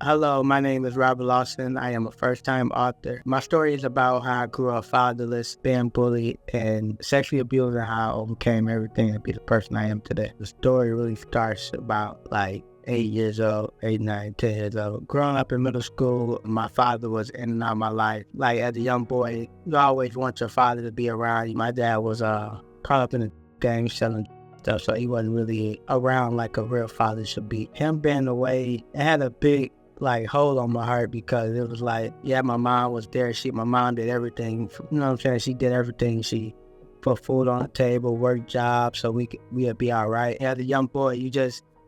Hello, my name is Robert Lawson. I am a first-time author. My story is about how I grew up fatherless, being bullied, and sexually abused, and how I overcame everything to be the person I am today. The story really starts about 8 years old, 8, 9, 10 years old. Growing up in middle school, my father was in and out of my life. Like as a young boy, you always want your father to be around you. My dad was caught up in the game selling stuff, so he wasn't really around like a real father should be. Him being away, it had a big hold on my heart, because it was my mom was there. My mom did everything, you know what I'm saying? She did everything. She put food on the table, worked jobs, so we'd be all right. As a young boy,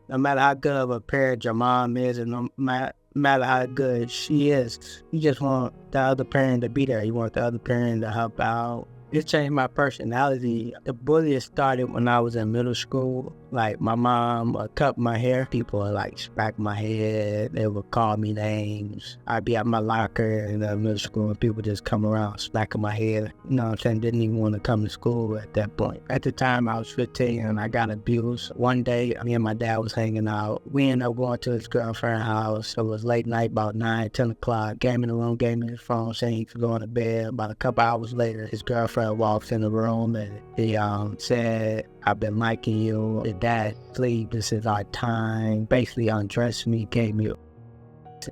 no matter how good of a parent your mom is, and no matter how good she is, you just want the other parent to be there. You want the other parent to help out. It changed my personality. The bullying started when I was in middle school. Like my mom would cut my hair. People would smack my head. They would call me names. I'd be at my locker in middle school and people just come around smacking my head. You know what I'm saying? Didn't even want to come to school at that point. At the time I was 15 and I got abused. One day, me and my dad was hanging out. We ended up going to his girlfriend's house. It was late night, about 9, 10 o'clock. Came in the room, gave me his phone, saying he could go to bed. About a couple hours later, his girlfriend walks in the room and he said, "I've been liking you. Your dad sleep. This is our time." Basically undressed me, gave me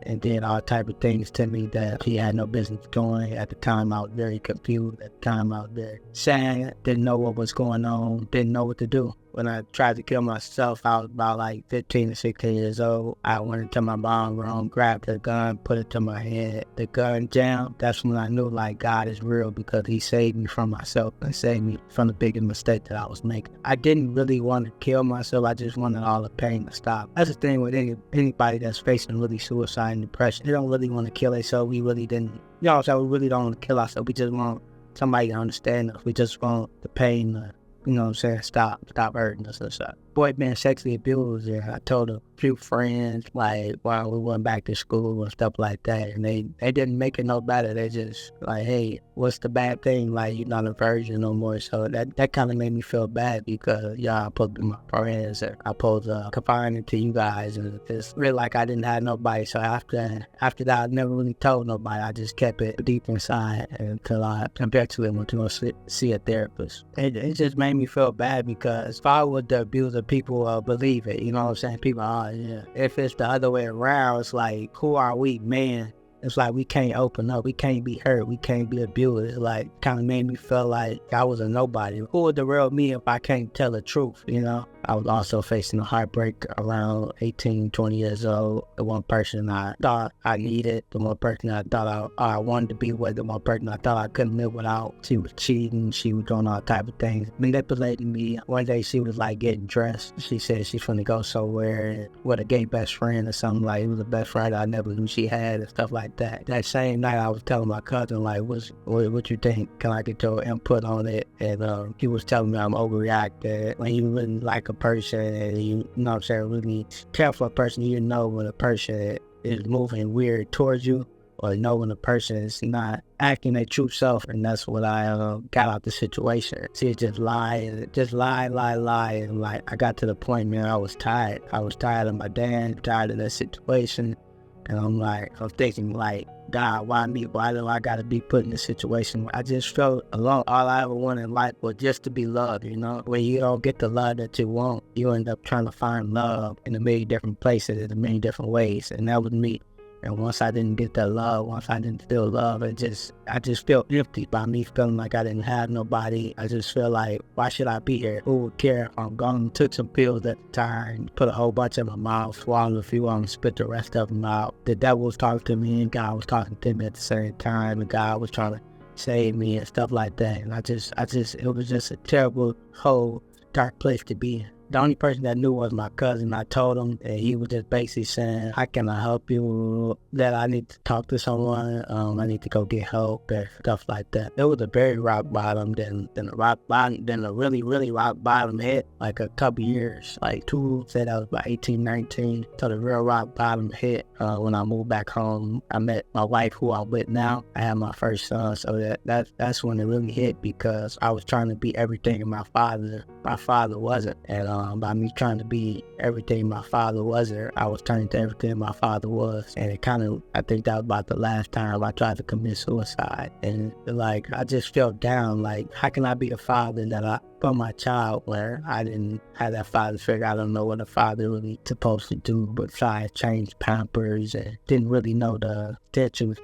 and did all type of things to me that he had no business doing. At the time, I was very confused. At the time, I was very sad. Didn't know what was going on. Didn't know what to do. When I tried to kill myself, I was about 15 to 16 years old. I went into my mom's room, grabbed the gun, put it to my head. The gun jammed. That's when I knew God is real, because he saved me from myself and saved me from the biggest mistake that I was making. I didn't really want to kill myself. I just wanted all the pain to stop. That's the thing with anybody that's facing really suicide and depression. They don't really want to kill themselves. We really didn't. You know what I'm saying? We really don't want to kill ourselves. We just want somebody to understand us. We just want the pain to, you know what I'm saying, stop hurting us and stuff. Boy being sexually abused, I told a few friends while we went back to school and stuff like that, and they didn't make it no better. They just hey, what's the bad thing? You're not a virgin no more. So that kind of made me feel bad, because y'all supposed to be my friends. I supposed to confide into you guys, and it's really I didn't have nobody. So after that, I never really told nobody. I just kept it deep inside until I eventually went to go see a therapist. It just made me feel bad, because if I was the abuser, people believe it. You know what I'm saying? People, yeah. If it's the other way around, it's who are we, man? It's we can't open up. We can't be hurt. We can't be abused. It's kind of made me feel like I was a nobody. Who was the real me if I can't tell the truth, you know? I was also facing a heartbreak around 18, 20 years old. The one person I thought I needed, the one person I thought I wanted to be with, the one person I thought I couldn't live without. She was cheating. She was doing all type of things, manipulating me. One day she was getting dressed. She said she's going to go somewhere with a gay best friend or something. It was the best friend I never knew she had and stuff like that. That same night I was telling my cousin, what you think? Can I get your input on it? And he was telling me I'm overreacting. When you really like a person, and you know what I'm saying, really care for a person, you know when a person is moving weird towards you, or know when a person is not acting their true self. And that's what I got out the situation. See, it just lie, and I got to the point, man, I was tired. I was tired of my dad, tired of that situation. And I'm thinking God, why me? Why do I gotta be put in this situation? I just felt alone. All I ever wanted in life was just to be loved, you know? When you don't get the love that you want, you end up trying to find love in a million different places, in a million different ways. And that was me. And once I didn't get that love, once I didn't feel love, I just felt empty by me feeling like I didn't have nobody. I just feel why should I be here? Who would care if I'm gone? Took some pills at the time, put a whole bunch in my mouth, swallowed a few of them, spit the rest of them out. The devil was talking to me, and God was talking to me at the same time, and God was trying to save me and stuff like that. And it was just a terrible, whole, dark place to be in. The only person that knew was my cousin. I told him, and he was just basically saying, "How can I help you?" That I need to talk to someone. I need to go get help and stuff like that. It was a very rock bottom, then a really, really rock bottom hit, a couple years, said I was about 18, 19. So the real rock bottom hit when I moved back home. I met my wife, who I'm with now. I had my first son, so that's when it really hit, because I was trying to be everything my father wasn't. And by me trying to be everything my father wasn't. I was turning to everything my father was. And it kind of, I think that was about the last time I tried to commit suicide. And like, I just felt down. Like, how can I be a father that I put my child where I didn't have that father figure? I don't know what a father really supposed to do besides change Pampers, and didn't really know the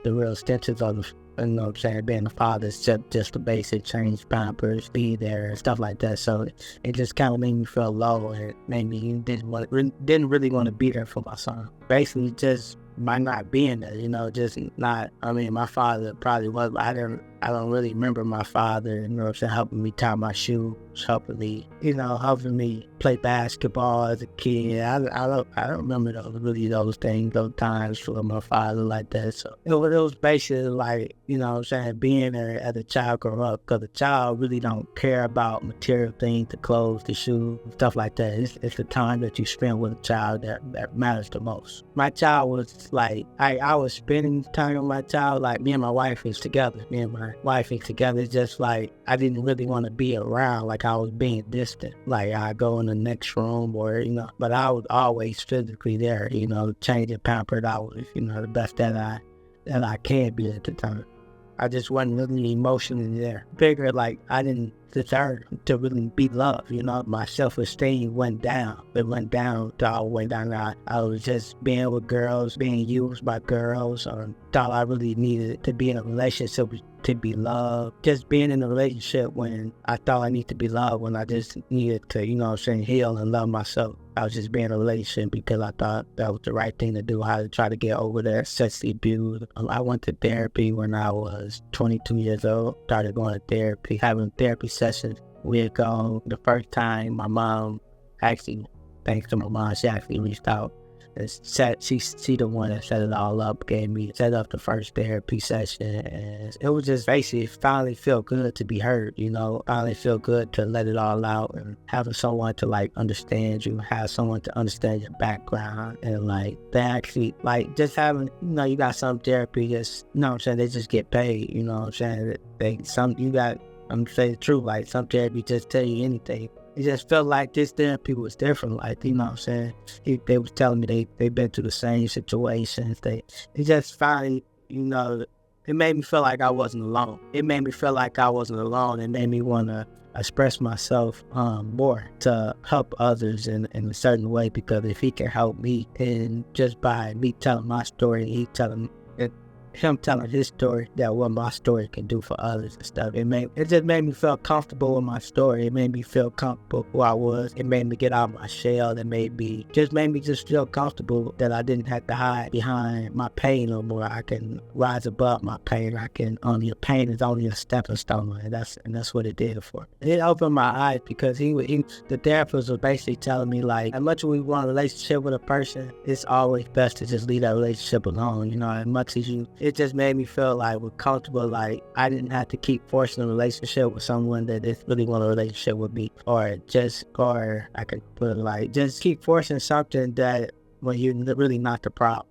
real stenches of the, you know what I'm saying, being a father is just the basic change Pampers, be there, and stuff like that. So it just kind of made me feel low, and made me didn't really want to be there for my son. Basically, just by not being there, you know, just not. I mean, my father probably was, but I don't really remember my father, you know what I'm saying, helping me tie my shoes, helping me play basketball as a kid. I don't remember those things, those times with my father like that. So it was basically like, you know what I'm saying, being there as a child grow up, because a child really don't care about material things, the clothes, the shoes, stuff like that. It's the time that you spend with a child that matters the most. My child was like, I was spending time with my child, like me and my wife is together. Me and my wife is together. It's just like I didn't really want to be around, like I was being distant. Like I go in the next room, or, you know, but I was always physically there, you know, changing pampered. I was, you know, the best that I can be at the time. I just wasn't really emotionally there. Figured like I didn't deserve to really be loved, you know. My self-esteem went down. It went down all the way down. I was just being with girls, being used by girls, or thought I really needed to be in a relationship to be loved. Just being in a relationship when I thought I needed to be loved, when I just needed to, you know what I'm saying, heal and love myself. I was just being in a relationship because I thought that was the right thing to do, how to try to get over that sexually abused. I went to therapy when I was 22 years old, started going to therapy, having therapy sessions. We'd go, the first time my mom, actually, thanks to my mom, she actually reached out. She the one that set it all up, set up the first therapy session, and it was just basically finally feel good to be heard, you know, finally feel good to let it all out, and having someone to like understand you, have someone to understand your background, and like they actually like just having, you know, you got some therapy just, you know what I'm saying, they just get paid, you know what I'm saying, I'm saying the truth, like some therapy just tell you anything. It just felt like this therapy was different, like, you know what I'm saying? They was telling me they've been through the same situations. It just finally, you know, it made me feel like I wasn't alone. It made me feel like I wasn't alone. It made me want to express myself more to help others in a certain way, because if he can help me, and just by me telling my story, him telling his story, that what my story can do for others and stuff. It just made me feel comfortable with my story. It made me feel comfortable who I was. It made me get out of my shell. It made me just feel comfortable that I didn't have to hide behind my pain no more. I can rise above my pain. Pain is only a stepping stone, and that's what it did for me. It opened my eyes, because the therapist was basically telling me, like, as much as we want a relationship with a person, it's always best to just leave that relationship alone, you know, as much as it just made me feel like we're comfortable, like I didn't have to keep forcing a relationship with someone that just really want a relationship with me, or I could put it like, just keep forcing something that when you're really not the problem,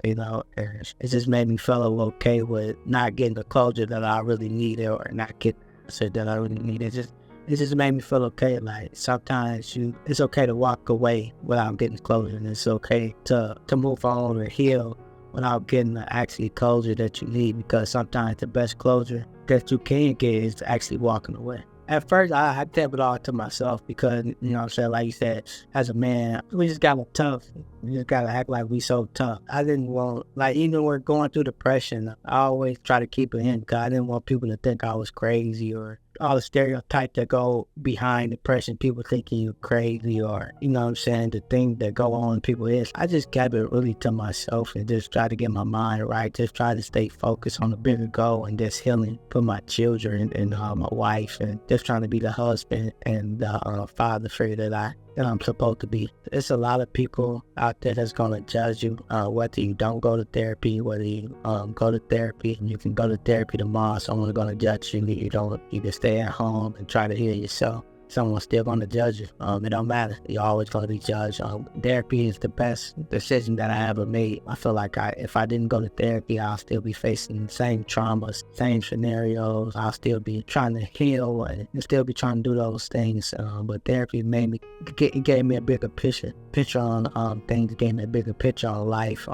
you know. And it just made me feel okay with not getting the closure that I really needed, or not getting the answer that I really needed. It just made me feel okay. Like sometimes it's okay to walk away without getting closure, and it's okay to move on or heal without getting the actually closure that you need, because sometimes the best closure that you can get is actually walking away. At first, I kept it all to myself, because, you know what I'm saying, like you said, as a man, we just got tough. We just got to act like we so tough. I didn't want, like, even when we're going through depression, I always try to keep it in, because I didn't want people to think I was crazy, or all the stereotypes that go behind depression, people thinking you're crazy, or, you know what I'm saying, the things that go on in people's heads. I just kept it really to myself, and just try to get my mind right, just try to stay focused on the bigger goal, and just healing for my children and my wife, and just trying to be the husband and the father figure that I'm supposed to be. There's a lot of people out there that's going to judge you, whether you don't go to therapy, whether you go to therapy, and you can go to therapy tomorrow, someone's going to judge you. You can stay at home and try to heal yourself. someone's still going to judge you. It don't matter. You're always going to be judged. Therapy is the best decision that I ever made. I feel like if I didn't go to therapy, I'll still be facing the same traumas, same scenarios. I'll still be trying to heal and still be trying to do those things. But therapy it gave me a bigger picture on things. It gave me a bigger picture on life.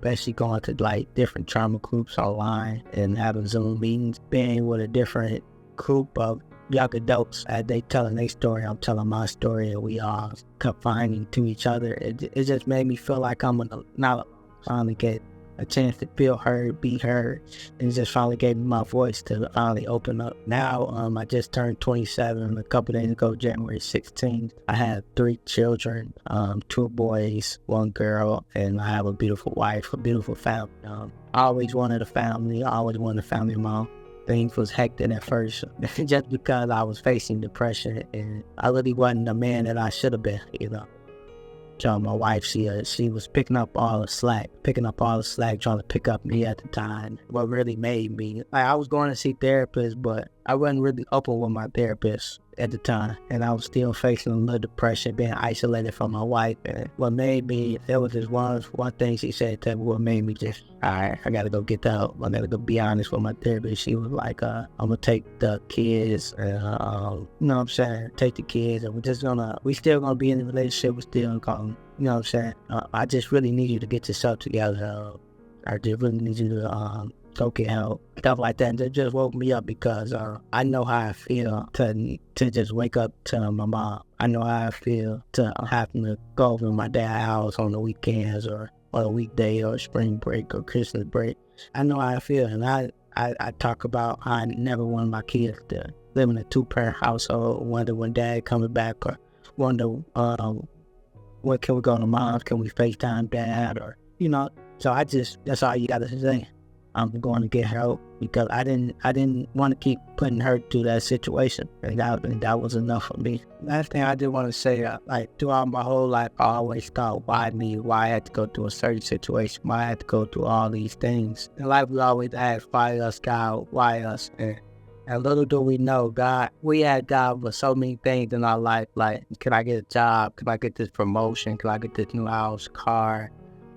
Especially going to like different trauma groups online and having Zoom meetings, being with a different group of young adults. As they telling their story, I'm telling my story, and we all confining to each other. It just made me feel like I'm not finally get a chance to feel heard, be heard, and it just finally gave me my voice to finally open up. Now, I just turned 27 a couple days ago, January 16th. I have 3 children, 2 boys, 1 girl, and I have a beautiful wife, a beautiful family. I always wanted a family. I always wanted a family of my own. Things was hectic at first, just because I was facing depression, and I really wasn't the man that I should have been, So my wife, she was picking up all the slack, trying to pick up me at the time. What really made me, I was going to see therapists, but I wasn't really open with my therapist at the time. And I was still facing a little depression, being isolated from my wife. And what made me, there was this one thing she said to me, what made me just, all right, I got to go get the help. I got to go be honest with my therapist. She was like, I'm going to take the kids, and, you know what I'm saying? Take the kids, and we still going to be in a relationship. We're still going, you know what I'm saying? I just really need you to get yourself together. I just really need you to go get help, stuff like that. And it just woke me up because I know how I feel to just wake up to my mom. I know how I feel to having to go over to my dad's house on the weekends or on a weekday or spring break or Christmas break. I know how I feel, and I talk about how I never wanted my kids to live in a 2-parent household, wonder when dad coming back, or wonder when can we go to mom's, can we FaceTime dad, or, so that's all you gotta say. I'm going to get help because I didn't want to keep putting her through that situation, and that was enough for me. Last thing I did want to say, throughout my whole life, I always thought, why me? Why I had to go through a certain situation? Why I had to go through all these things? In life, we always ask, why us, God? Why us? And little do we know, we had God for so many things in our life, like, can I get a job? Can I get this promotion? Can I get this new house, car,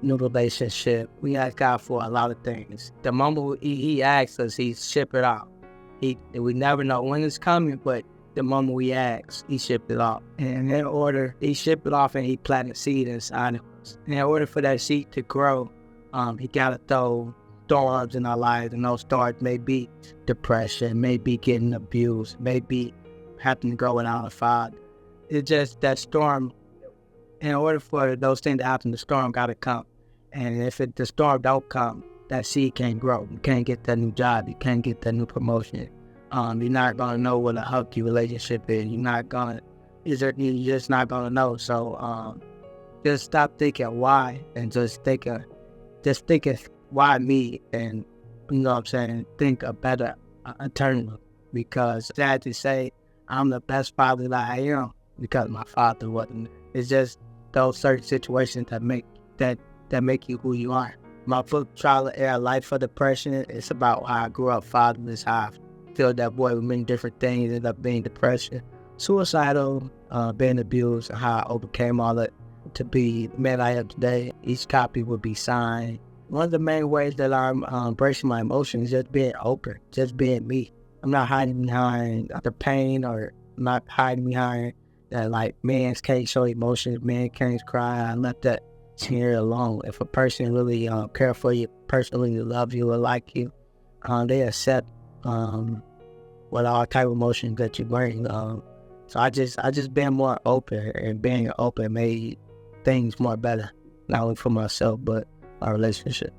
new relationship? We ask God for a lot of things. The moment he asks us, he ship it off. We never know when it's coming, but the moment we ask, he shipped it off. And in order, he shipped it off and he planted seed inside of us. And in order for that seed to grow, he got to throw storms in our lives, and those storms may be depression, may be getting abused, may be having to go without a father. It's just that storm. In order for those things to happen, the storm got to come. And if the storm don't come, that seed can't grow. You can't get that new job. You can't get that new promotion. You're not going to know what a healthy relationship is. You're just not going to know. So just stop thinking why, and just thinking why me, and, you know what I'm saying, think a better alternative. Because sad to say, I'm the best father that I am because my father wasn't. It's just those certain situations that make you who you are. My book, Trial and Error, Life for Depression, it's about how I grew up fatherless, how I filled that void with many different things, ended up being depression, suicidal, being abused, and how I overcame all that to be the man I am today. Each copy will be signed. One of the main ways that I'm embracing my emotions is just being open, just being me. I'm not hiding behind the pain, or I'm not hiding behind that, like, men can't show emotions, men can't cry. I let that here alone. If a person really care for you, personally love you or like you, they accept what all type of emotions that you bring. So I just been more open, and being open made things more better, not only for myself but our relationship.